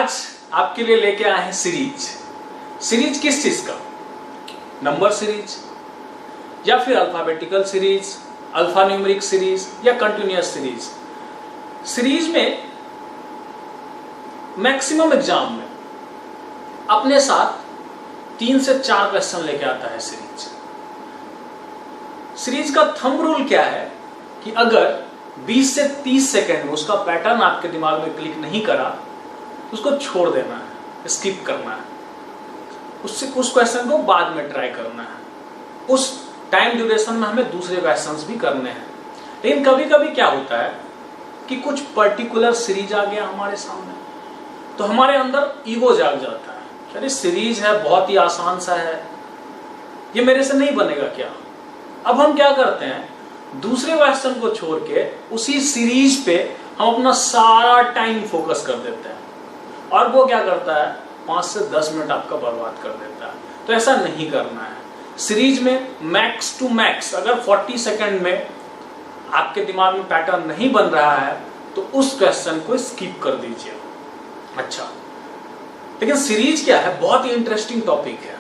आज आपके लिए लेके आए हैं सीरीज। सीरीज किस चीज का? नंबर सीरीज या फिर alphabetical series, alpha numeric series या कंटिन्यूअस सीरीज। सीरीज में मैक्सिमम एग्जाम में अपने साथ 3 से 4 क्वेश्चन लेके आता है सीरीज। सीरीज का थंब रूल क्या है कि अगर 20 से 30 सेकेंड में उसका पैटर्न आपके दिमाग में क्लिक नहीं करा तो उसको छोड़ देना है, स्किप करना है, उससे उस क्वेश्चन को बाद में ट्राई करना है। उस टाइम ड्यूरेशन में हमें दूसरे क्वेश्चंस भी करने हैं। लेकिन कभी कभी क्या होता है कि कुछ पर्टिकुलर सीरीज आ गया हमारे सामने तो हमारे अंदर ईगो जाग जाता है, अरे सीरीज है, बहुत ही आसान सा है, ये मेरे से नहीं बनेगा क्या। अब हम क्या करते हैं, दूसरे क्वेश्चन को छोड़ के उसी सीरीज पे हम अपना सारा टाइम फोकस कर देते हैं और वो क्या करता है 5 से 10 मिनट आपका बर्बाद कर देता है। तो ऐसा नहीं करना है। सीरीज में मैक्स टू मैक्स अगर 40 सेकंड में आपके दिमाग में पैटर्न नहीं बन रहा है तो उस क्वेश्चन को स्किप कर दीजिए। अच्छा, लेकिन सीरीज क्या है, बहुत ही इंटरेस्टिंग टॉपिक है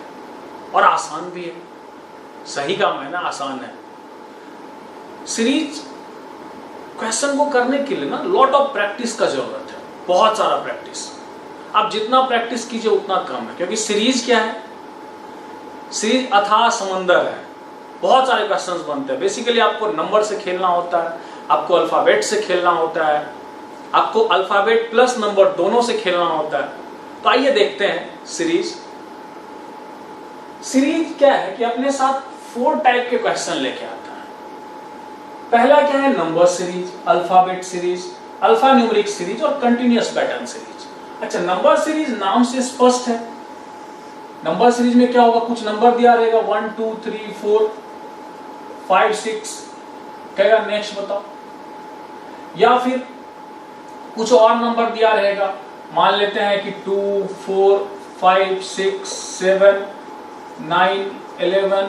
और आसान भी है। सही काम है ना, आसान है। सीरीज क्वेश्चन को करने के लिए ना लॉट ऑफ प्रैक्टिस का जरूरत है, बहुत सारा प्रैक्टिस। आप जितना प्रैक्टिस कीजिए उतना कम है, क्योंकि सीरीज क्या है, सीरीज अथाह समंदर है, बहुत सारे क्वेश्चंस बनते हैं। बेसिकली आपको नंबर से खेलना होता है, आपको अल्फाबेट से खेलना होता है, आपको अल्फाबेट प्लस नंबर दोनों से खेलना होता है। तो आइए देखते हैं सीरीज। सीरीज क्या है कि अपने साथ 4 टाइप के क्वेश्चन लेके आता है। पहला क्या है, number series, alphabet series, alpha numeric series और कंटिन्यूअस पैटर्न सीरीज। अच्छा, नंबर सीरीज नाम से स्पष्ट है। नंबर सीरीज में क्या होगा, कुछ नंबर दिया रहेगा 1 2 3 4 5 6, कहेगा नेक्स्ट बताओ। या फिर कुछ और नंबर दिया रहेगा, मान लेते हैं कि 2 4 5 6 7 9 11,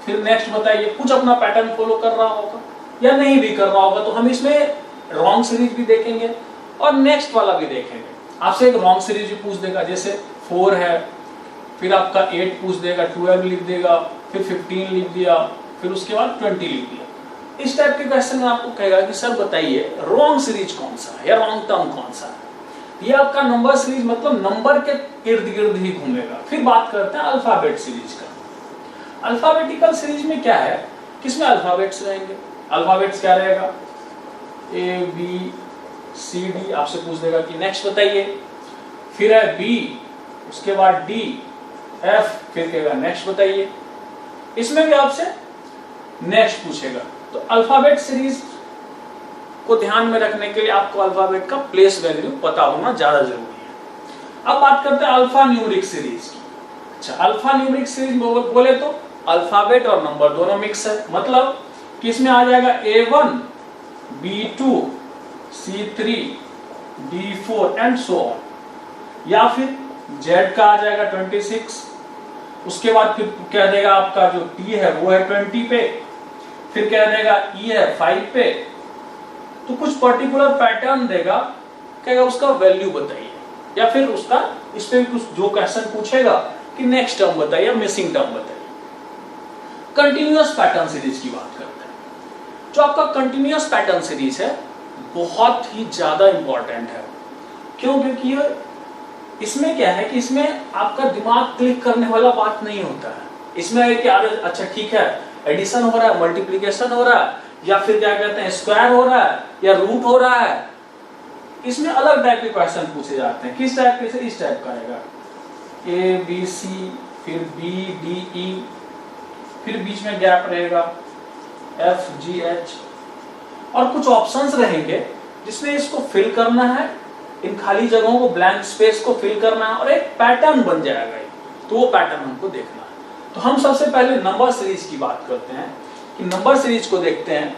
फिर नेक्स्ट बताइए। कुछ अपना पैटर्न फॉलो कर रहा होगा या नहीं भी कर रहा होगा तो हम इसमें रॉन्ग सीरीज भी देखेंगे और नेक्स्ट वाला भी देखेंगे। आपसे एक रॉन्ग सीरीज भी पूछ देगा, जैसे 4 है, फिर आपका 8 पूछ देगा, 12 लिख देगा, फिर 15 लिख दिया, फिर उसके बाद 20 लिख दिया। इस टाइप के क्वेश्चन में आपको कहेगा कि सर बताइए रॉन्ग सीरीज कौन सा है या रॉन्ग टर्म कौन सा है। ये आपका नंबर सीरीज मतलब नंबर के इर्द गिर्द ही घूमेगा। फिर बात करते हैं अल्फाबेट सीरीज का। अल्फाबेटिकल सीरीज में क्या है, किसमें अल्फाबेट्स रहेंगे। अल्फाबेट्स क्या रहेगा, ABCD, आपसे पूछ देगा कि नेक्स्ट बताइए। फिर है B, उसके बाद D, F, फिर कहेगा नेक्स्ट बताइए। इसमें भी आपसे नेक्स्ट पूछेगा। तो अल्फाबेट सीरीज को ध्यान में रखने के लिए आपको अल्फाबेट का प्लेस वैल्यू पता होना ज्यादा जरूरी है। अब बात करते हैं अल्फा न्यूमेरिक सीरीज की। अच्छा, अल्फा न्यूमेरिक सीरीज बोले तो अल्फाबेट और नंबर दोनों मिक्स है, मतलब कि इसमें आ जाएगा A1 B2 C3 D4 and so on. या फिर Z का आ जाएगा 26, उसके बाद फिर कह देगा आपका जो T है वो है 20 पे, फिर कह देगा E है 5 पे। तो कुछ पर्टिकुलर पैटर्न देगा, कहेगा उसका वैल्यू बताइए, या फिर उसका इस पे कुछ जो क्वेश्चन पूछेगा कि नेक्स्ट टर्म बताइए या मिसिंग टर्म बताइए। कंटिन्यूअस पैटर्न सीरीज की बात करते हैं। जो आपका कंटिन्यूअस पैटर्न सीरीज है बहुत ही ज्यादा इंपॉर्टेंट है। क्यों? क्योंकि ये इसमें क्या है कि इसमें आपका दिमाग क्लिक करने वाला बात नहीं होता है। इसमें है कि अच्छा ठीक है, एडिशन हो रहा है, मल्टीप्लिकेशन हो रहा है, या फिर क्या कहते हैं स्क्वायर हो रहा है या रूट हो रहा है। इसमें अलग टाइप के क्वेश्चन पूछे जाते हैं। किस टाइप के? इस टाइप का रहेगा ABC, फिर BDE, फिर बीच में गैप रहेगा FGH, और कुछ ऑप्शंस रहेंगे जिसमें इसको फिल करना है, इन खाली जगहों को, ब्लैंक स्पेस को फिल करना है और एक पैटर्न बन जाएगा। तो वो पैटर्न हमको देखना है। तो हम सबसे पहले नंबर सीरीज की बात करते हैं कि नंबर सीरीज को देखते हैं।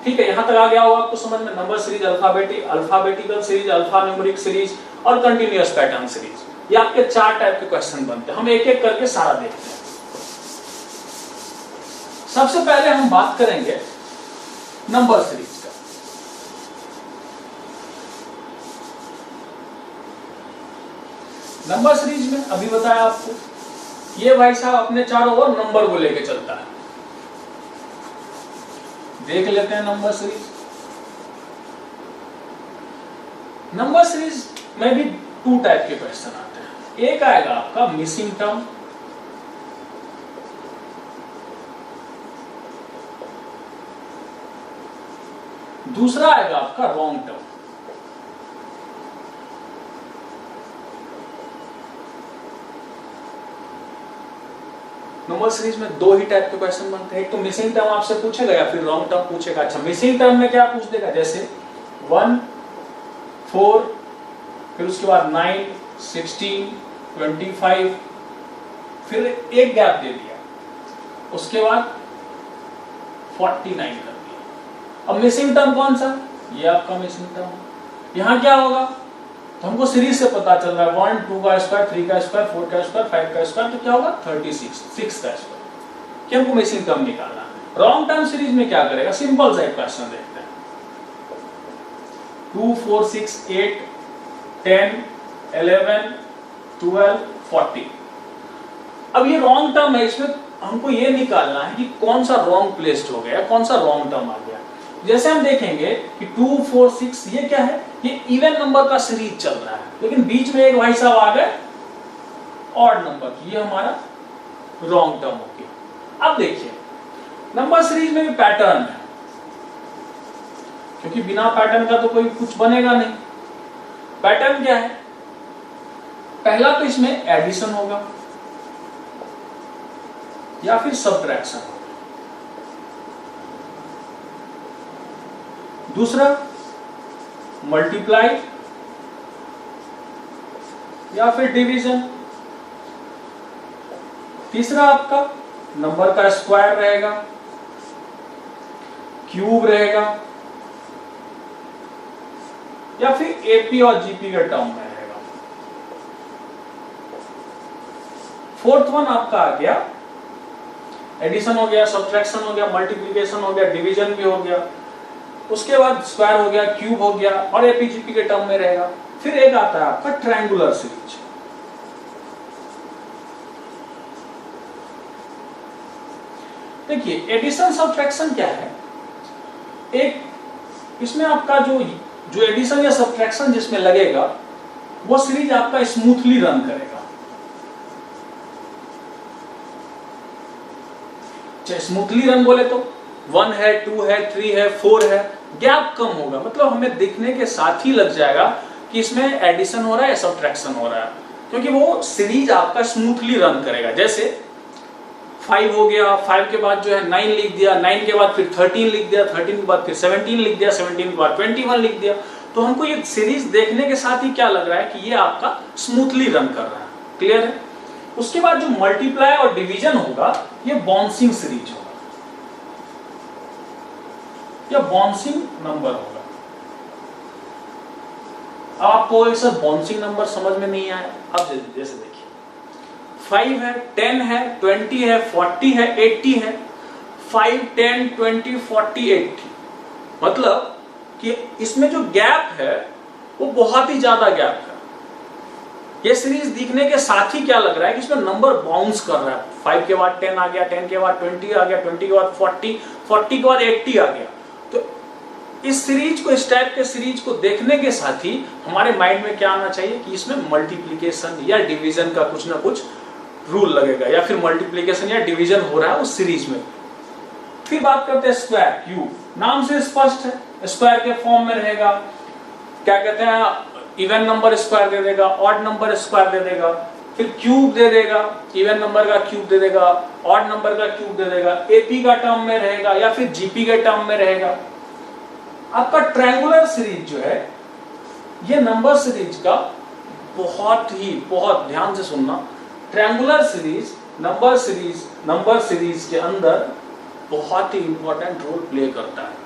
ठीक है, यहां तक आ गया होगा आपको समझ में। Number series, alphabetical series, alpha numeric series और कंटिन्यूअस पैटर्न सीरीज। ये आपके 4 टाइप के क्वेश्चन बनते हैं। हम एक एक करके सारा देखते हैं। सबसे पहले हम बात करेंगे नंबर सीरीज का। नंबर सीरीज में अभी बताया आपको, ये भाई साहब अपने चारों ओर नंबर को लेके चलता है। देख लेते हैं नंबर सीरीज। नंबर सीरीज में भी 2 टाइप के क्वेश्चन आते हैं। एक आएगा आपका मिसिंग टर्म, दूसरा आएगा आपका रॉन्ग टर्म। नंबर सीरीज में 2 ही टाइप के क्वेश्चन बनते हैं, एक तो मिसिंग टर्म आपसे पूछेगा या फिर रॉन्ग टर्म पूछेगा। अच्छा, मिसिंग टर्म में क्या पूछ देगा, जैसे 1, 4, फिर उसके बाद 9, 16, 25, फिर एक गैप दे दिया, उसके बाद 49 कर दिया। अब मिसिंग टर्म कौन सा, ये आपका मिसिंग टर्म। यहां क्या होगा, तो हमको सीरीज से पता चल रहा है 1, 2 का स्क्वायर, 3 का स्क्वायर, 4 का स्क्वायर, 5 का स्क्वायर, तो क्या होगा 36, 6 का स्क्वायर, कि हमको मिसिंग टर्म निकालना है। रॉन्ग टर्म सीरीज में क्या करेगा, सिंपल सा एक क्वेश्चन देखते हैं, 2, 4, 6, 8, 10, 11, 12, 40। अब ये रॉन्ग टर्म है, इसमें हमको ये निकालना है कि कौन सा रॉन्ग प्लेस्ड हो गया, कौन सा रॉन्ग टर्म आ गया। जैसे हम देखेंगे कि 2, 4, 6 ये क्या है, ये इवन नंबर का सीरीज चल रहा है, लेकिन बीच में एक भाई साहब आ गए ऑड नंबर, ये हमारा रॉन्ग टर्म हो गया। अब देखिए नंबर सीरीज में भी पैटर्न है, क्योंकि बिना पैटर्न का तो कोई कुछ बनेगा नहीं। पैटर्न क्या है, पहला तो इसमें एडिशन होगा या फिर सब्ट्रैक्शन होगा, दूसरा मल्टीप्लाई या फिर डिवीजन, तीसरा आपका नंबर का स्क्वायर रहेगा, क्यूब रहेगा, या फिर एपी और जीपी के टर्म में रहेगा। फोर्थ वन आपका आ गया एडिशन हो गया, सब्ट्रैक्शन हो गया, मल्टीप्लिकेशन हो गया, डिवीजन भी हो गया, उसके बाद स्क्वायर हो गया, क्यूब हो गया और एपीजीपी के टर्म में रहेगा। फिर एक आता है आपका ट्रायंगुलर सीरीज। देखिए एडिशन सब्ट्रैक्शन क्या है, एक इसमें आपका जो एडिशन या सब्ट्रैक्शन जिसमें लगेगा वो सीरीज आपका स्मूथली रन करेगा। स्मूथली रन बोले तो 1 है, 2 है, 3 है, 4 है, गैप कम होगा, मतलब हमें दिखने के साथ ही लग जाएगा कि इसमें एडिशन हो रहा है या सब्ट्रैक्शन हो रहा है, क्योंकि वो सीरीज आपका स्मूथली रन करेगा। जैसे 5 हो गया, 5 के बाद जो है 9 लिख दिया, 9 के बाद फिर 13 लिख दिया, 13 के बाद फिर 17 लिख दिया, 17 के बाद 21 लिख दिया, तो हमको ये सीरीज देखने के साथ ही क्या लग रहा है कि ये आपका स्मूथली रन कर रहा है। क्लियर है। उसके बाद जो मल्टीप्लाई और डिवीजन होगा ये बाउंसिंग सीरीज होगा या बाउंसिंग नंबर होगा। आपको एक सर बाउंसिंग नंबर समझ में नहीं आया, अब जैसे देखिए 5 है, 10 है, 20 है, 40 है, 80 है, 5, 10, 20, 40, 80, मतलब कि इसमें जो गैप है वो बहुत ही ज्यादा गैप है। ये सीरीज दिखने के साथ ही क्या लग रहा है कि इसमें नंबर बाउंस कर रहा है। 5 के बाद 10 आ गया, 10 के बाद 20 आ गया, 20 के बाद 40, 40 के बाद 80 आ गया। तो इस सीरीज को, इस टाइप के सीरीज को देखने के साथ ही हमारे माइंड में क्या आना चाहिए कि इसमें मल्टीप्लिकेशन या डिवीजन का कुछ ना कुछ रूल लगेगा, या फिर मल्टीप्लिकेशन या डिवीजन हो रहा है उस सीरीज में। फिर बात करते हैं स्क्वायर, क्यूब, नाम से स्पष्ट है स्क्वायर के फॉर्म में रहेगा। क्या कहते हैं, इवन नंबर स्क्वायर दे देगा, ऑड नंबर स्क्वायर दे देगा, फिर क्यूब दे देगा, इवन नंबर का क्यूब दे देगा, ऑड नंबर का क्यूब दे देगा, एपी का टर्म में रहेगा या फिर जीपी के टर्म में रहेगा। आपका ट्रायंगुलर सीरीज जो है ये नंबर सीरीज का बहुत ध्यान से सुनना, ट्रायंगुलर सीरीज नंबर सीरीज के अंदर बहुत ही इंपॉर्टेंट रोल प्ले करता है,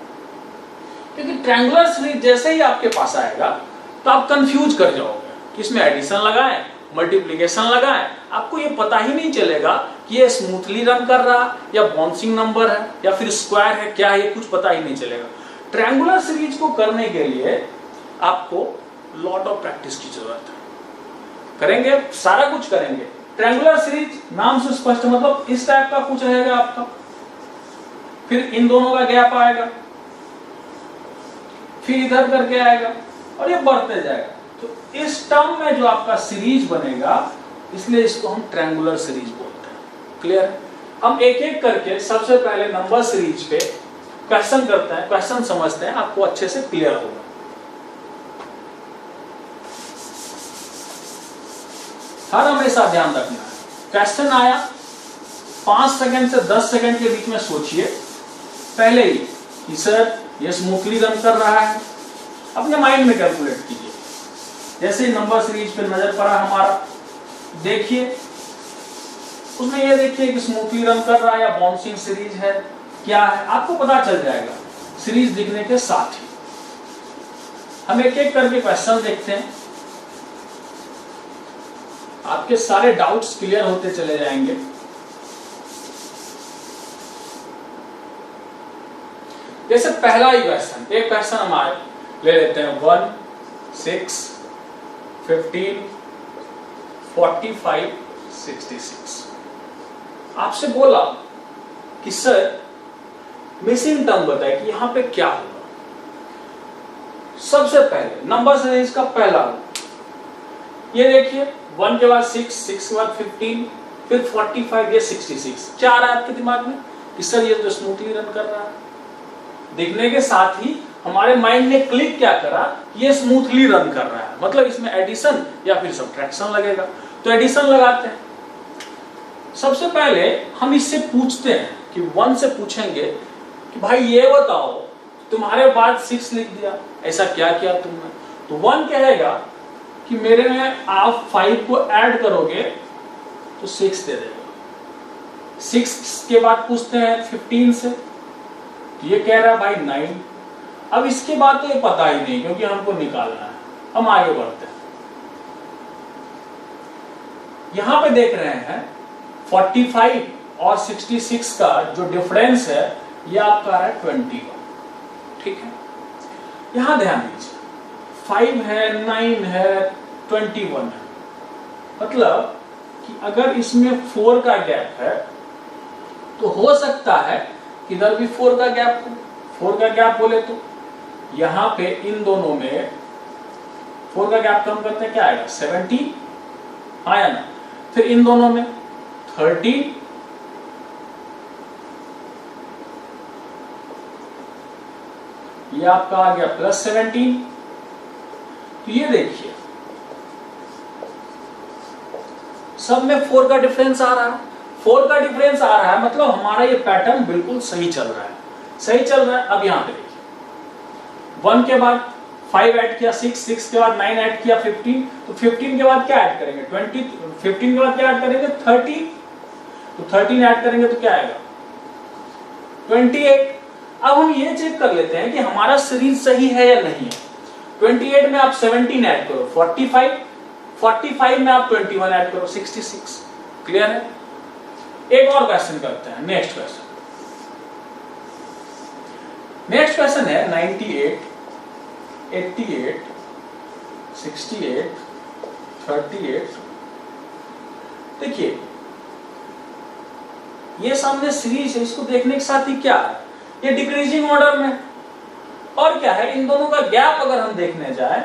क्योंकि ट्रायंगुलर सीरीज जैसे ही आपके पास आएगा तो आप कंफ्यूज कर जाओगे कि इसमें एडिशन लगाएं, मल्टीप्लिकेशन लगाएं, आपको ये पता ही नहीं चलेगा कि ये स्मूथली रन कर रहा या बाउंसिंग नंबर है या फिर स्क्वायर है, क्या है, ये कुछ पता ही नहीं चलेगा। ट्रायंगुलर सीरीज को करने के लिए आपको लॉट ऑफ प्रैक्टिस की जरूरत है। करेंगे, सारा कुछ करेंगे। ट्रायंगुलर सीरीज नाम से स्पष्ट, मतलब इस टाइप का कुछ रहेगा आपका, फिर इन दोनों का गैप आएगा, फिर इधर करके आएगा और ये बढ़ते जाएगा। तो इस टर्म में जो आपका सीरीज बनेगा, इसलिए इसको हम ट्रायंगुलर सीरीज बोलते हैं। क्लियर है? हम एक एक करके सबसे पहले नंबर सीरीज पे क्वेश्चन करते हैं, क्वेश्चन समझते हैं, आपको अच्छे से क्लियर होगा। हर हमेशा ध्यान रखना है, क्वेश्चन आया 5 सेकंड से 10 सेकंड के बीच में सोचिए पहले ही कि सर ये स्मूथली रन कर रहा है, अपने माइंड में कैलकुलेट कीजिए। जैसे नंबर सीरीज पे नजर पड़ा हमारा, देखिए उसमें ये देखिए कि स्मूथली रन कर रहा है या बाउंसिंग सीरीज है, क्या है आपको पता चल जाएगा सीरीज दिखने के साथ ही। हम एक एक करके क्वेश्चन देखते हैं, आपके सारे डाउट्स क्लियर होते चले जाएंगे। जैसे पहला ही क्वेश्चन, एक क्वेश्चन हमारे ले लेते हैं 1, 6, 15, 45, 66। आपसे बोला कि सर मिसिंग टर्म बताए कि यहां पे क्या होगा। सबसे पहले नंबर सीरीज का पहला, ये देखिए 1 के बाद 6, 6 के बाद 15, फिर 45, ये 66। क्या आ रहा है आपके दिमाग में कि सर ये तो स्मूथली रन कर रहा है। दिखने के साथ ही हमारे माइंड ने क्लिक क्या करा, ये स्मूथली रन कर रहा है, मतलब इसमें एडिशन या फिर सब्ट्रैक्शन लगेगा। तो एडिशन लगाते हैं। सबसे पहले हम इससे पूछते हैं कि 1 से पूछेंगे कि भाई ये बताओ तुम्हारे बाद 6 लिख दिया, ऐसा क्या किया तुमने। तो 1 कहेगा कि मेरे में आप 5 को ऐड करोगे तो 6 दे देगा। 6 के बाद पूछते हैं 15 से, तो ये कह रहा है भाई 9। अब इसके बाद तो ये पता ही नहीं क्योंकि हमको निकालना है। हम आगे बढ़ते हैं, यहां पे देख रहे हैं 45 और 66 का जो डिफरेंस है ये आपका आ रहा है 21। ठीक है, यहां ध्यान दीजिए 5 है, 9 है, 21 है, मतलब कि अगर इसमें 4 का गैप है तो हो सकता है इधर भी 4 का गैप हो। 4 का गैप बोले तो यहां पे इन दोनों में 4 का गैप कम करते हैं, क्या आएगा 17, आया ना। फिर इन दोनों में 13, ये आपका आ गया प्लस 17। तो ये देखिए सब में 4 का डिफरेंस आ रहा है। 4 का डिफरेंस आ रहा है मतलब हमारा ये पैटर्न बिल्कुल सही चल रहा है, सही चल रहा है। अब यहां पे देखिए 1 के बाद 5 ऐड किया, 6 के बाद 9 ऐड किया, 15। तो 15 के बाद क्या ऐड करेंगे 20, 15 के बाद क्या ऐड करेंगे 30। तो 13 ऐड करेंगे तो क्या आएगा 28। अब हम ये चेक कर लेते हैं कि हमारा सीरीज सही है या नहीं है। 28 में आप 17 ऐड करो 45, 45 में आप 21 ऐड करो 66। क्लियर है? एक और क्वेश्चन करते हैं, नेक्स्ट क्वेश्चन। नेक्स्ट क्वेश्चन है 98, 88, 68, 38। देखिए ये सामने सीरीज है, इसको देखने के साथ ही क्या है, ये डिक्रीजिंग ऑर्डर में। और क्या है, इन दोनों का गैप अगर हम देखने जाए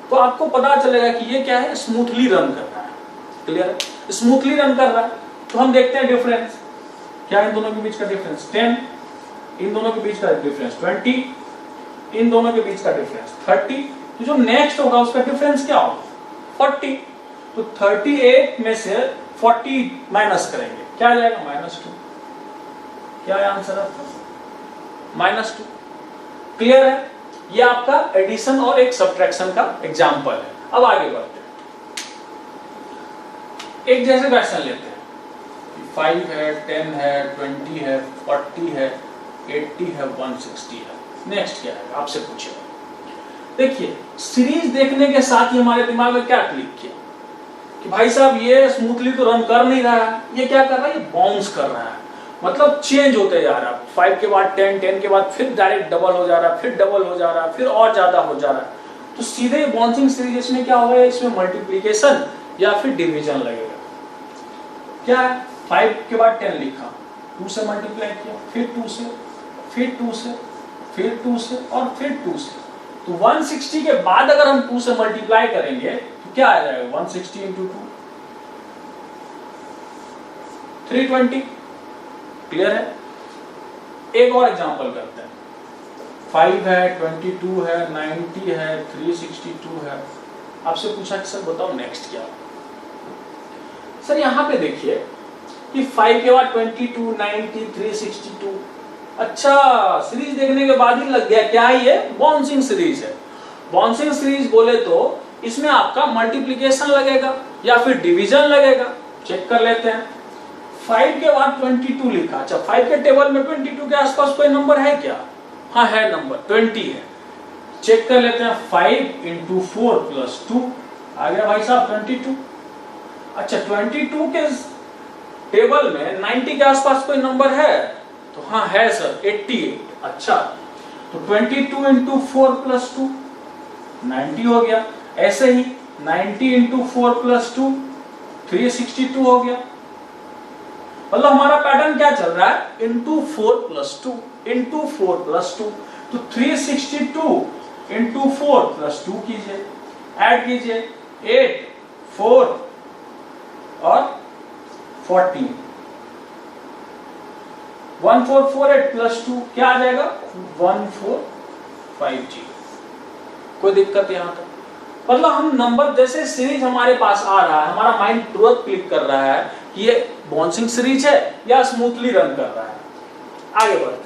तो आपको पता चलेगा कि ये क्या है, स्मूथली रन कर रहा है। क्लियर है? स्मूथली रन कर रहा है। तो हम देखते हैं डिफरेंस, क्या इन दोनों के बीच का डिफरेंस 10, इन दोनों के बीच का डिफरेंस 20, इन दोनों के बीच का डिफरेंस 30। तो जो नेक्स्ट होगा उसका डिफरेंस क्या होगा 40। तो 38 में से 40 माइनस करेंगे, क्या आ जाएगा -2। क्या है आंसर आपका -2। क्लियर है? ये आपका एडिशन और एक सब्ट्रैक्शन का एग्जांपल है। अब आगे बढ़ते हैं, एक जैसे क्वेश्चन लेते हैं। 5 है, 10 है, 20 है, 40 है, 80 है, 160 है। नेक्स्ट क्या है आपसे पूछेगा। देखिए सीरीज देखने के साथ ही हमारे दिमाग में क्या क्लिक किया कि भाई साहब ये स्मूथली तो रन कर नहीं रहा है, ये क्या कर रहा है, ये बाउंस कर रहा है, मतलब चेंज होते जा रहा है। 5 के बाद 10, 10 के बाद फिर डायरेक्ट डबल हो जा रहा है, फिर डबल हो जा रहा है, फिर और ज्यादा हो जा रहा है। तो सीधे बाउंसिंग सीरीज इसमें क्या होगा, इसमें मल्टीप्लीकेशन या फिर डिवीजन लगेगा। क्या है, 5 के बाद 10 लिखा, 2 से मल्टीप्लाई किया, फिर 2 से, फिर 2 से, फिर 2 से और फिर 2 से। तो 160 के बाद अगर हम 2 से मल्टीप्लाई करेंगे तो क्या आ जाएगा, 160 इंटू 2 320। क्लियर है। एक और एग्जांपल करते हैं। 5 है, 22 है, 90 है, 362 है। आपसे पूछा कि सर बताओ नेक्स्ट क्या। सर यहां पे देखिए कि 5 के बाद 22, 90, 362। अच्छा, सीरीज देखने के बाद ही लग गया क्या है, ये बाउंसिंग सीरीज है। बाउंसिंग सीरीज बोले तो इसमें आपका मल्टीप्लिकेशन लगेगा या फिर डिवीजन लगेगा। चेक कर लेते हैं। 5 के बाद 22 लिखा। अच्छा, 5 के टेबल में 22 के आसपास कोई नंबर है क्या? हाँ है, नंबर 20 है। चेक कर लेते हैं। 5 इंटू 4 प्लस 2 आ गया भाई साहब 22। अच्छा, 22 के टेबल में 90 के आसपास कोई नंबर है? तो हाँ है सर, 88। अच्छा, तो 22 इंटू 4 प्लस 2 90 हो गया। ऐसे ही 90 इंटू 4 प्लस 2 362 हो गया। मतलब हमारा पैटर्न क्या चल रहा है, इंटू 4 प्लस 2 इंटू 4 प्लस 2। तो 362 इंटू 4 प्लस 2 कीजिए, ऐड कीजिए, 8, 4 और 14, 1448 प्लस 2 क्या आ जाएगा, 1450। कोई दिक्कत यहां तक? मतलब हम नंबर जैसे सीरीज हमारे पास आ रहा है, हमारा माइंड तुरंत क्लिक कर रहा है कि ये बाउंसिंग सीरीज है या स्मूथली रन कर रहा है। आगे बढ़ते हैं।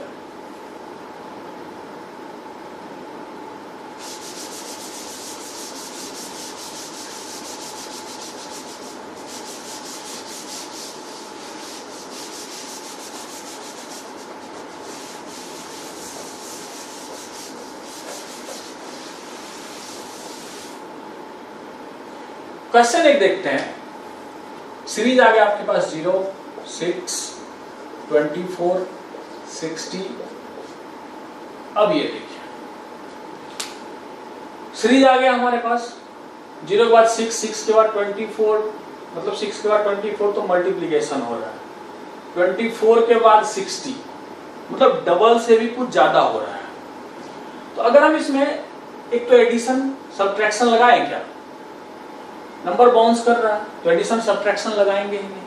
क्वेश्चन एक देखते हैं। सीरीज आ गया आपके पास 0, 6, 24, 60। अब ये देखिए, सीरीज आ गया हमारे पास 0 के बाद 6, 6 के बाद 24, मतलब 6 के बाद 24 तो मल्टीप्लीकेशन हो रहा है। 24 के बाद 60 मतलब डबल से भी कुछ ज्यादा हो रहा है। तो अगर हम इसमें एक तो एडिशन सब्ट्रैक्शन लगाएं, क्या नंबर बाउंस कर रहा है तो एडिशन सब्ट्रैक्शन लगाएंगे ही नहीं।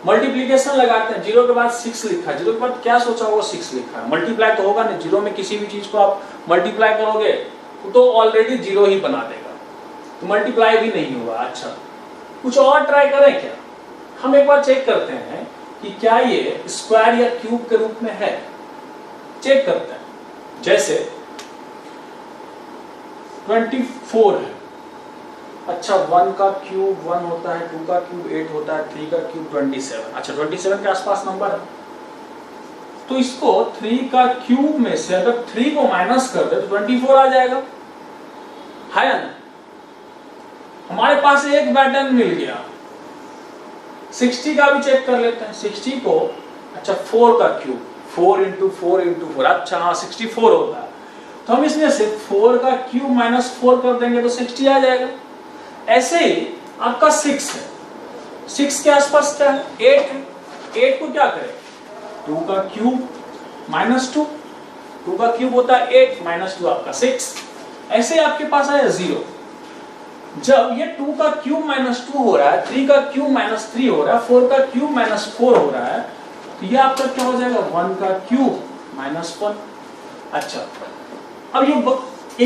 मल्टीप्लिकेशन लगाते हैं। 0 के बाद 6 लिखा, 0 के बाद क्या सोचा होगा, 6 लिखा है। मल्टीप्लाई तो होगा नहीं, 0 में किसी भी चीज को आप मल्टीप्लाई करोगे तो ऑलरेडी 0 ही बना देगा, तो मल्टीप्लाई भी नहीं हुआ। अच्छा, कुछ और ट्राई करें क्या? हम एक बार चेक करते हैं कि क्या ये स्क्वायर या क्यूब के रूप में है। चेक करते हैं। जैसे 24 है। अच्छा, 1 का क्यूब 1 होता है, 2 का क्यूब 8 होता है, 3 का क्यूब 27। अच्छा, 27 के आसपास नंबर है। तो इसको 3 का क्यूब में से अगर 3 को माइनस कर दे तो 24 आ जाएगा, है ना? हमारे पास एक पैटर्न मिल गया। 60 का भी चेक कर लेते हैं। 60 को, अच्छा 4 का क्यूब 4 इंटू 4 इंटू 4, अच्छा हाँ 64 होता है। तो हम इसमें से 4 का क्यूब माइनस 4 कर देंगे तो 60 आ जाएगा। ऐसे ही आपका 6 है। 6 के आसपास क्या है, 8 है। 8 को क्या करें, 2 का क्यूब माइनस 2, 2 का क्यूब होता है 8 माइनस 2 आपका 6। ऐसे ही आपके पास आया 0। जब ये 2 का क्यूब माइनस 2 हो रहा है, 3 का क्यूब माइनस 3 हो रहा है, 4 का क्यूब माइनस 4 हो रहा है, तो ये आपका क्या हो जाएगा, 1 का क्यूब माइनस 1। अच्छा, अब ये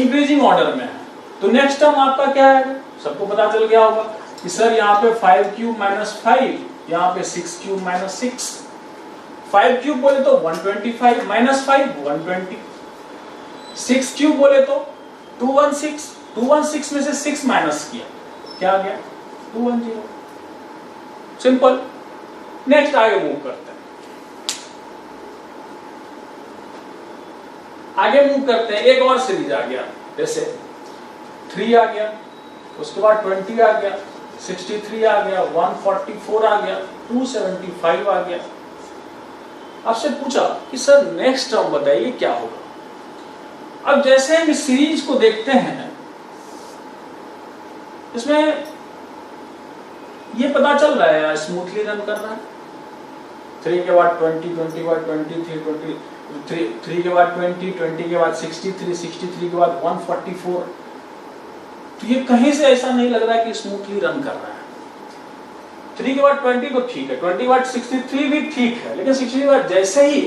इंक्रीजिंग ऑर्डर में है, तो नेक्स्ट टर्म आपका क्या है, सबको पता चल गया होगा कि सर यहाँ पे 5 क्यूब माइनस 5, यहाँ पे 6 क्यूब माइनस 6। 5 क्यूब बोले तो 125 माइनस 5 120। 6 क्यूब बोले तो 216, 216 में से 6 माइनस किया, क्या आ गया 210। सिंपल। नेक्स्ट आगे मूव करते हैं। आगे मूव करते हैं। एक और सीरीज आ गया, जैसे 3 आ गया, उसके बाद 20 आ गया, 63 आ गया, 144 आ गया, 275 आ गया। आपसे पूछा कि सर नेक्स्ट टर्म बताइए क्या होगा। अब जैसे हम इस सीरीज को देखते हैं, इसमें ये पता चल रहा है स्मूथली रन कर रहा है। 3 के बाद 20, 20 के बाद 23, 3 के बाद 20, 20 के बाद 63, 63 के बाद 144। तो ये कहीं से ऐसा नहीं लग रहा है कि स्मूथली रन कर रहा है। 3 के बाद 20 तो ठीक है, 20 के बाद 63 भी ठीक है, लेकिन 60 के बाद जैसे ही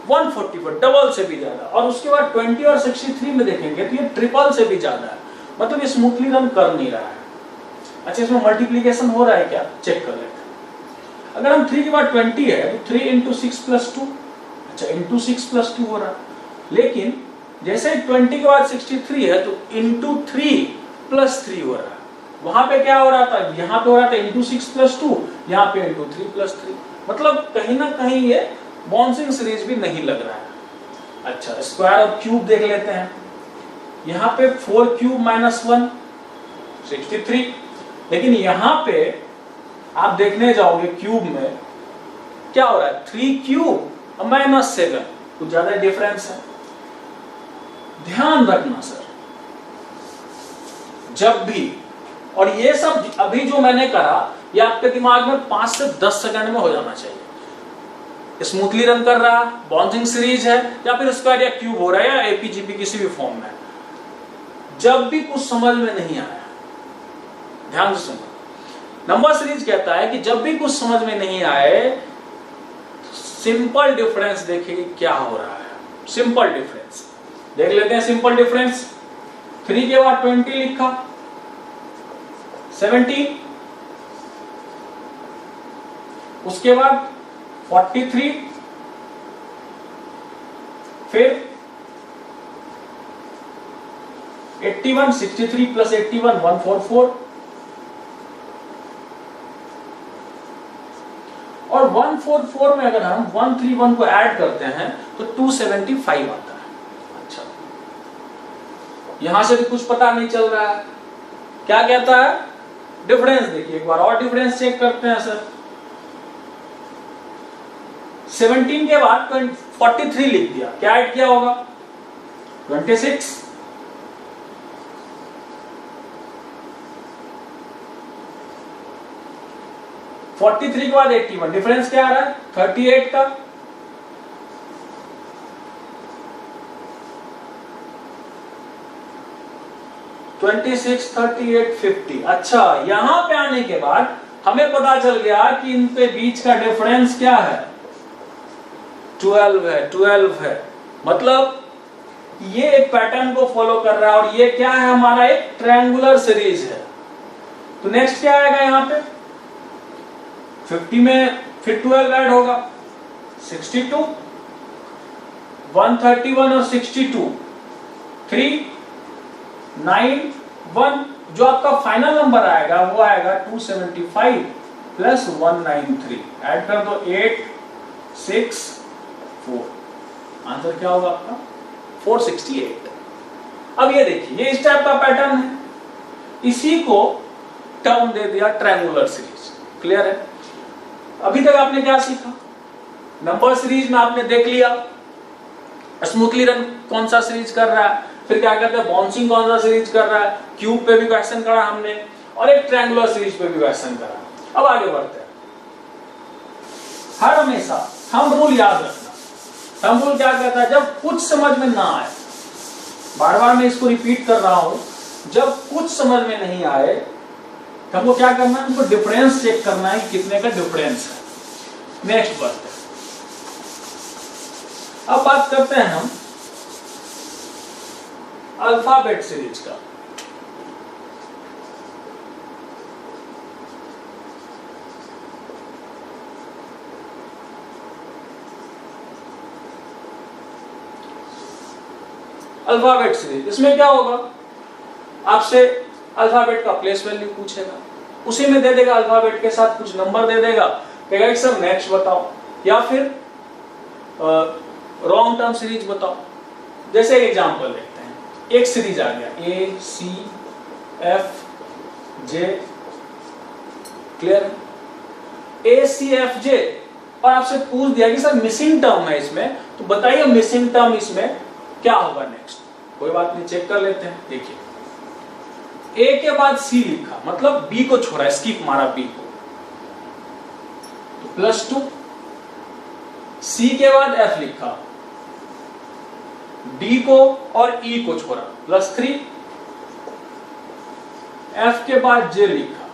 144 डबल से भी ज्यादा, और उसके बाद 20 और 63 में देखेंगे तो ये ट्रिपल से भी ज्यादा है, मतलब ये स्मूथली रन कर नहीं रहा है। अच्छा, इसमें मल्टीप्लीकेशन हो रहा है क्या, चेक कर लेते हैं। अगर हम 3 के बाद 20 है तो 3 × 6 + 2, अच्छा × 6 + 2 हो रहा है। लेकिन जैसे 20 के बाद 63 है तो × 3 + 3 हो रहा है। वहां पे क्या हो रहा था, यहाँ पे हो रहा था × 6 + 2, यहाँ पे × 3 + 3, मतलब कहीं ना कहीं ये बाउंसिंग सीरीज भी नहीं लग रहा है। अच्छा, स्क्वायर और क्यूब देख लेते हैं। यहाँ पे 4³ - 1 63, लेकिन यहाँ पे आप देखने जाओगे क्यूब में क्या हो रहा है, 3³ - 7, कुछ ज्यादा डिफरेंस है। ध्यान रखना सर, जब भी, और ये सब अभी जो मैंने करा ये आपके दिमाग में 5 से 10 सेकंड में हो जाना चाहिए। स्मूथली रन कर रहा, बाउंसिंग सीरीज है, या फिर स्क्वायर या क्यूब हो रहा है, या एपीजीपी किसी भी फॉर्म में। जब भी कुछ समझ में नहीं आया, ध्यान से सुनो, नंबर सीरीज कहता है कि जब भी कुछ समझ में नहीं आए, सिंपल डिफरेंस देखिए क्या हो रहा है। सिंपल डिफरेंस देख लेते हैं। सिंपल डिफरेंस 3 के बाद 20 लिखा, 17, उसके बाद 43, फिर 81, 63 + 81 144, और 144 में अगर हम 131 को ऐड करते हैं तो 275 आता है। अच्छा, यहां से भी कुछ पता नहीं चल रहा है, क्या कहता है, डिफरेंस देखिए एक बार और, डिफरेंस चेक करते हैं सर। 17 के बाद 43 लिख दिया, क्या ऐड किया होगा, 26, फोर्टी थ्री के बाद 81, डिफरेंस क्या आ रहा है, 38 का, ट्वेंटी 38, 50। अच्छा, यहां पे आने के बाद हमें पता चल गया कि इन पे बीच का डिफरेंस क्या है, 12 है, 12 है। मतलब ये एक पैटर्न को फॉलो कर रहा है, और ये क्या है, हमारा एक ट्रायंगुलर सीरीज है। तो नेक्स्ट क्या आएगा यहाँ पे, 50 में फिर 12 ऐड होगा, 62, 131 और 62, 3, 9, 1, जो आपका फाइनल नंबर आएगा वो आएगा 275 + 193, ऐड कर दो 8, 6, 4, आंसर क्या होगा आपका 468। अब ये देखिए, ये इस टाइप का पैटर्न है, इसी को टर्म दे दिया ट्रायंगुलर सीरीज। क्लियर है? अभी तक आपने क्या सीखा, नंबर सीरीज में आपने देख लिया स्मूथली रन कौन सा सीरीज कर रहा है, फिर क्या कहते हैं बाउंसिंग कौन सा सीरीज कर रहा है, क्यूब पे भी क्वेश्चन करा हमने, और एक ट्रायंगुलर सीरीज पे भी क्वेश्चन करा। अब आगे बढ़ते हैं। हर हमेशा थंब रूल याद रखना। थंब रूल क्या कहता है, जब कुछ समझ में ना आए, बार बार मैं इसको रिपीट कर रहा हूं, जब कुछ समझ में नहीं आए तो हमको क्या करना है, हमको डिफरेंस चेक करना है कि कितने का डिफरेंस है। नेक्स्ट बढ़ते हैं। अब बात करते हैं हम अल्फाबेट सीरीज का। अल्फाबेट सीरीज, इसमें क्या होगा, आपसे अल्फाबेट का प्लेस वैल्यू पूछेगा, उसी में दे देगा अल्फाबेट के साथ कुछ नंबर दे देगा, कहेगा सर नेक्स्ट बताओ, या फिर रॉन्ग टर्म सीरीज बताओ। जैसे एग्जांपल देखते हैं, एक सीरीज आ गया A C F J, clear, A C F J, और आपसे पूछ दिया कि सर मिसिंग टर्म है इसमें, तो बताइए मिसिंग टर्म इसमें क्या होगा नेक्स्ट। कोई बात नहीं, चेक कर लेते हैं। देखिए ए के बाद सी लिखा, मतलब बी को छोड़ा, स्किप मारा बी को, तो +2। सी के बाद एफ लिखा, डी को और ई को छोड़ा, +3। एफ के बाद जे लिखा,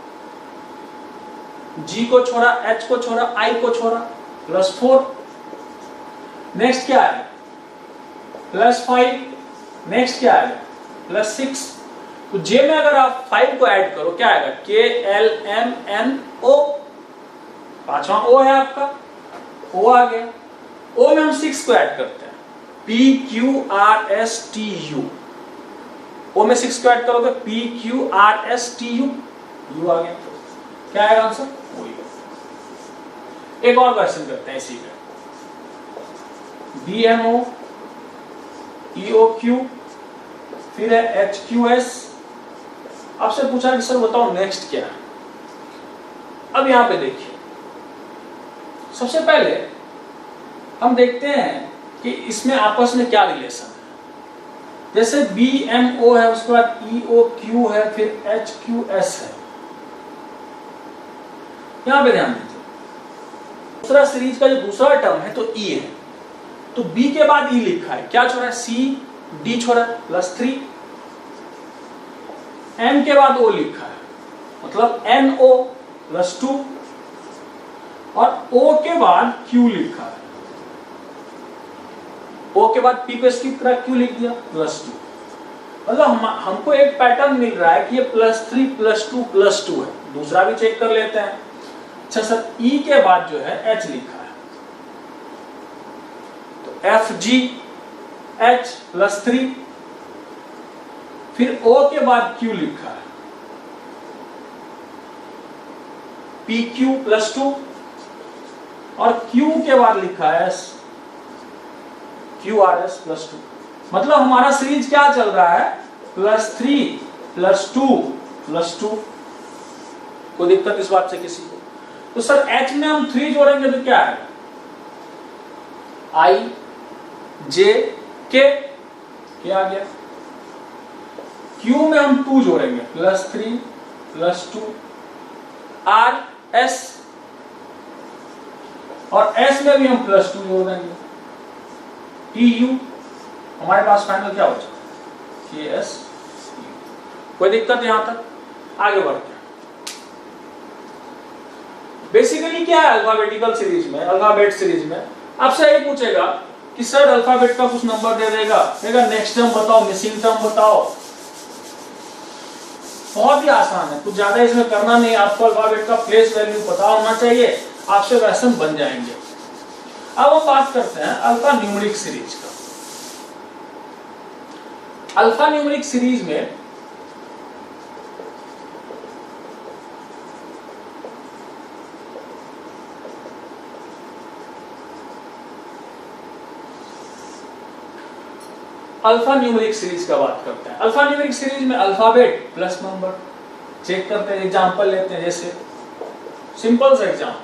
जी को छोड़ा, एच को छोड़ा, आई को छोड़ा, +4। नेक्स्ट क्या है, +5। नेक्स्ट क्या है, +6। तो जे में अगर आप 5 को ऐड करो क्या आएगा, KLMNO, पांचवा ओ है आपका, ओ आ गया। ओ में हम 6 को ऐड करते हैं, PQRSTU। ओ में 6 को ऐड करोगे, PQRSTU, यू आ गया। क्या आएगा आंसर, एक और क्वेश्चन करते हैं इसी पे, BMO, EOQ, फिर है HQS। आपसे पूछा कि सर बताओ नेक्स्ट क्या है। अब यहां पे देखिए, सबसे पहले हम देखते हैं कि इसमें आपस में क्या रिलेशन है। जैसे BMO है, उसके बाद EOQ है, फिर HQS है। यहां पे ध्यान दीजिए, दूसरा सीरीज का जो दूसरा टर्म है तो E है, तो B के बाद E लिखा है, क्या छोड़ा है, C, D छोड़ा, +3। M के बाद O लिखा है, मतलब NO, +2। और O के बाद Q लिखा है, O के बाद P को स्किप करा, Q लिख दिया, +2। मतलब हमको एक पैटर्न मिल रहा है कि ये +3, +2, +2 है। दूसरा भी चेक कर लेते हैं। अच्छा सर, E के बाद जो है H लिखा है, तो FG H +3। फिर O के बाद Q लिखा है, PQ +2। और Q के बाद लिखा है QRS +2। मतलब हमारा सीरीज क्या चल रहा है, +3, +2, +2। कोई दिक्कत इस बात से किसी को? तो सर H में हम 3 जोड़ेंगे तो क्या है, I, J, K, क्या आ गया। Q में हम 2 जोड़ेंगे, +3, +2, R, S। और S में भी हम +2 जोड़ देंगे, TU। हमारे पास फाइनल क्या हो जाए, KS। कोई दिक्कत यहां तक? आगे बढ़ते हैं। बेसिकली क्या है अल्फाबेटिकल सीरीज में, अल्फाबेट सीरीज में आपसे यही पूछेगा कि सर अल्फाबेट का कुछ नंबर दे देगा नेक्स्ट टर्म बताओ, मिसिंग टर्म बताओ। बहुत ही आसान है, कुछ ज्यादा इसमें करना नहीं। आपको अल्फाबेट का प्लेस वैल्यू पता होना चाहिए, आपसे क्वेश्चन बन जाएंगे। अब हम बात करते हैं अल्फा न्यूमेरिक सीरीज का। अल्फा न्यूमेरिक सीरीज में अल्फा न्यूमेरिक सीरीज का बात करते हैं। अल्फा न्यूमेरिक सीरीज में अल्फाबेट प्लस नंबर चेक करते हैं। एग्जांपल लेते हैं, जैसे सिंपल सा एग्जांपल,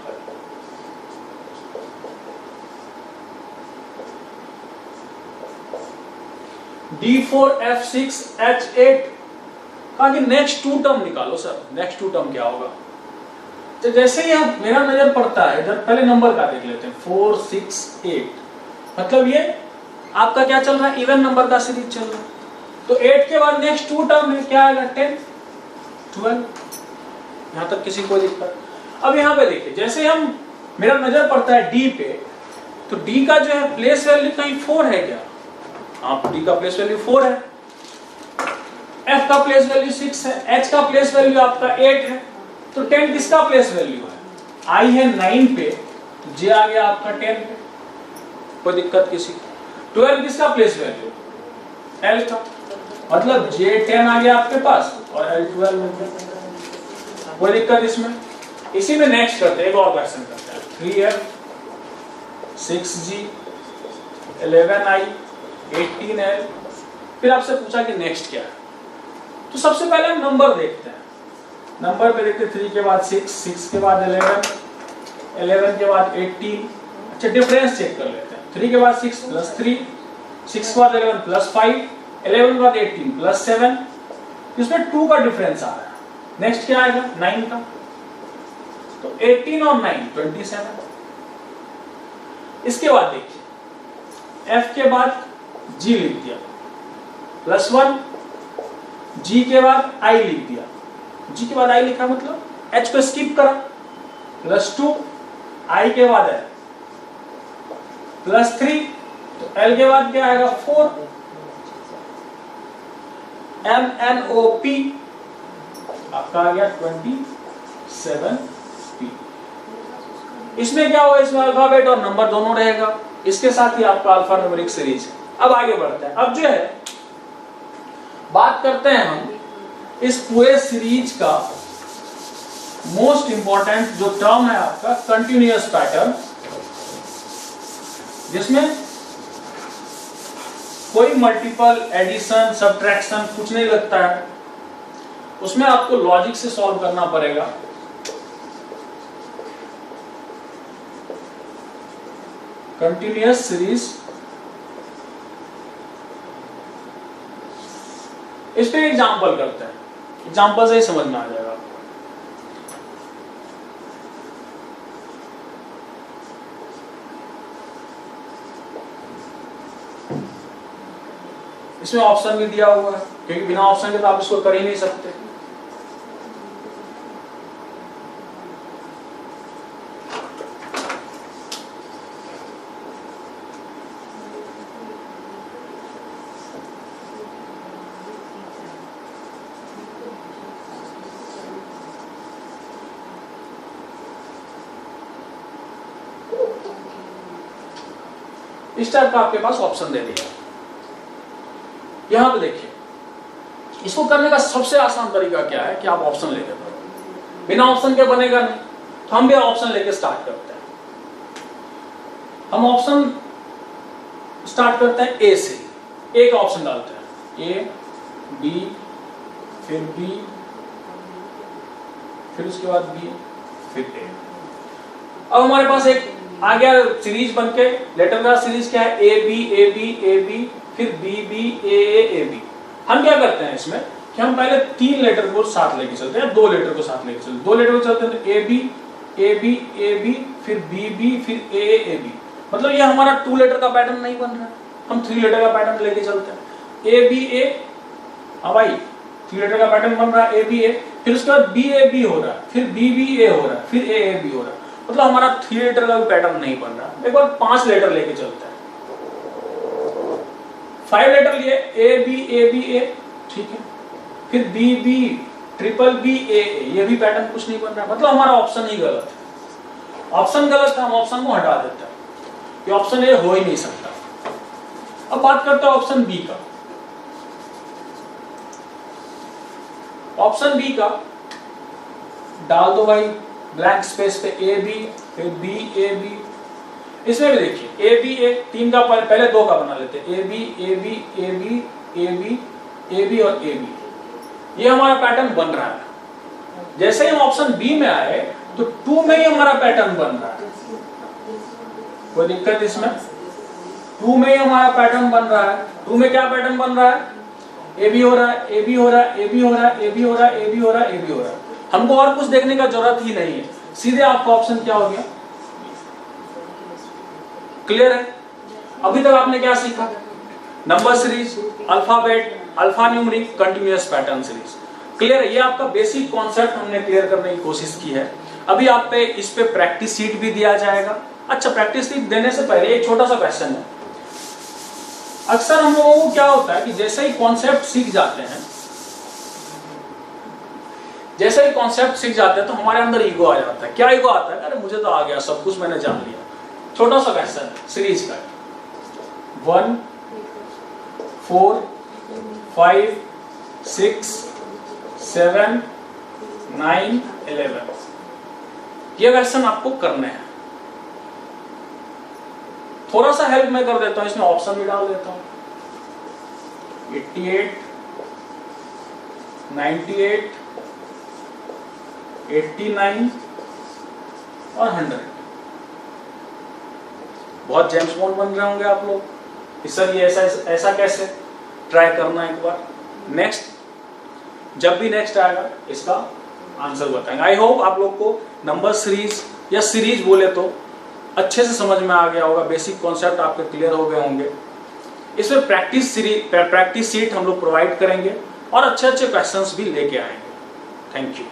D4F6H8 कहा कि नेक्स्ट 2 टर्म निकालो। सर नेक्स्ट 2 टर्म क्या होगा? तो जैसे ही आप मेरा नजर पड़ता है, इधर पहले नंबर का देख लेते हैं, 4, 6, 8। मतलब ये आपका क्या चल रहा है, इवन नंबर का सीरीज चल रहा है। तो 8 के बाद नेक्स्ट 2 टर्म है, क्या आएगा, 10, 12। यहां तक किसी को दिक्कत? अब यहां पे देखिए, जैसे हम मेरा नजर पड़ता है D पे, तो D का जो है प्लेस वैल्यू कहीं 4 है क्या? आप D का प्लेस वैल्यू 4 है, F का प्लेस वैल्यू 6 है, H का प्लेस वैल्यू आपका 8 है। तो 10 किसका प्लेस वैल्यू है? I है 9 पे, तो J आ गया आपका 10 पे। कोई दिक्कत किसी को? 12 किसका प्लेस वैल्यू? L का। मतलब J10 आ गया आपके पास और L12 हो गया। कोई दिक्कत इसमें? इसी में नेक्स्ट करते हैं, एक और क्वेश्चन करते हैं। 3F, 6G, 11I, 18L। फिर आपसे पूछा कि नेक्स्ट क्या है, तो सबसे पहले हम नंबर देखते हैं। नंबर पे देखते हैं, 3 के बाद 6, 6 के बाद 11, 11 के बाद 18। अच्छा डिफरेंस चेक कर लेते हैं, 3 के बाद 6 +3, 6 के बाद 11 +5, 11 के बाद 18 प्लस 7, इसमें 2 का डिफरेंस आ रहा है। नेक्स्ट क्या आएगा 9 का, तो 18 और 9 27। इसके बाद देखिए f के बाद g लिख दिया प्लस 1, g के बाद i लिख दिया, g के बाद i लिखा मतलब h को स्किप करा, प्लस 2, i के बाद है प्लस 3, तो l के बाद क्या आएगा 4, MNOP आपका आ गया 27P। इसमें क्या होगा, इसमें अल्फाबेट और नंबर दोनों रहेगा, इसके साथ ही आपका अल्फा न्यूमेरिक सीरीज है। अब आगे बढ़ते हैं। अब जो है बात करते हैं हम इस पूरे सीरीज का मोस्ट इंपॉर्टेंट जो टर्म है आपका कंटिन्यूअस पैटर्न, जिसमें कोई मल्टीपल एडिशन सब्ट्रैक्शन कुछ नहीं लगता है, उसमें आपको लॉजिक से सॉल्व करना पड़ेगा। कंटिन्यूअस सीरीज, इस पे एग्जांपल करते हैं, एग्जांपल से ही समझ में आ जाएगा। इसमें ऑप्शन भी दिया हुआ है, क्योंकि बिना ऑप्शन के तो आप इसको कर ही नहीं सकते। इस टाइप का आपके पास ऑप्शन दे दिया। यहां पे देखिए, इसको करने का सबसे आसान तरीका क्या है कि आप ऑप्शन लेके करो, बिना ऑप्शन के बनेगा नहीं। तो हम भी ऑप्शन लेके स्टार्ट करते हैं। हम ऑप्शन स्टार्ट करते हैं ए से, ए का ऑप्शन डालते हैं, ए बी फिर बी फिर उसके बाद बी फिर ए। अब हमारे पास एक आ गया सीरीज बनके, लेटर का सीरीज क्या है, A B A B A B फिर B B A A B. हम क्या करते हैं इसमें कि हम पहले 3 लेटर को साथ लेके चलते हैं, 2 लेटर को साथ लेके चलते हैं, 2 लेटर को चलते हैं तो A B A B A B फिर बी बी फिर ए ए बी। मतलब ये हमारा 2 लेटर का पैटर्न नहीं बन रहा है, हम 3 लेटर का पैटर्न लेके चलते हैं, ए बी ए। हाँ भाई 3 लेटर का पैटर्न बन रहा है, ए बी ए, फिर उसके बाद बी ए बी हो रहा है, फिर बी बी ए हो रहा है, फिर ए ए बी हो रहा है। मतलब हमारा 3 लेटर का भी पैटर्न नहीं बन रहा। एक बार 5 लेटर लेके चलते हैं, 5 लेटर लिए, ए बी ए, ठीक है, फिर बी बी ट्रिपल बी ए, ये भी पैटर्न कुछ नहीं बन रहा। मतलब हमारा ऑप्शन ही गलत है। ऑप्शन गलत है, हम ऑप्शन को हटा देते हैं, ये ऑप्शन ए हो ही नहीं सकता। अब बात करते हैं ऑप्शन बी का। ऑप्शन बी का डाल दो भाई ब्लैंक स्पेस पे, ए बी फिर बी ए बी। इसमें भी देखिए ए बी ए, 3 का पहले 2 का बना लेते हैं, A B A B A B A B A B और ए बी। ये हमारा पैटर्न बन रहा है। जैसे ही हम ऑप्शन बी में आए तो 2 में ही हमारा पैटर्न बन रहा है, कोई दिक्कत इसमें? 2 में ही हमारा पैटर्न बन रहा है। 2 में क्या पैटर्न बन रहा है, ए बी हो रहा है, ए बी हो रहा है, ए बी हो रहा है, ए बी हो रहा है, ए बी हो रहा है, ए बी हो रहा है। हमको और कुछ देखने का जरूरत ही नहीं है, सीधे आपका ऑप्शन क्या हो गया, क्लियर है? अभी तक आपने क्या सीखा, number series, alphabet, alpha numeric, continuous pattern series. Clear है? ये आपका बेसिक कॉन्सेप्ट हमने क्लियर करने की कोशिश की है। अभी आप पे इस पे प्रैक्टिस शीट भी दिया जाएगा। अच्छा, प्रैक्टिस शीट देने से पहले एक छोटा सा क्वेश्चन है। अक्सर हम लोगों को क्या होता है कि जैसे ही कॉन्सेप्ट सीख जाते हैं, जैसे ही कॉन्सेप्ट सीख जाते हैं तो हमारे अंदर ईगो आ जाता है। क्या ईगो आता है, अरे मुझे तो आ गया, सब कुछ मैंने जान लिया। छोटा सा क्वेश्चन सीरीज का, 1 4 5 6 7 9 11, ये क्वेश्चन आपको करने हैं। थोड़ा सा हेल्प मैं कर देता हूं, इसमें ऑप्शन भी डाल देता हूं, 88 98 89 और 100। बहुत जेम्स बॉन्ड बन रहे होंगे आप लोग, सर ये ऐसा कैसे? ट्राई करना एक बार। नेक्स्ट जब भी नेक्स्ट आएगा इसका आंसर बताएंगे। आई होप आप लोग को नंबर सीरीज या सीरीज बोले तो अच्छे से समझ में आ गया होगा, बेसिक कॉन्सेप्ट आपके क्लियर हो गए होंगे। इसमें प्रैक्टिस सीट हम लोग प्रोवाइड करेंगे और अच्छे अच्छे क्वेश्चंस भी लेके आएंगे। Thank you.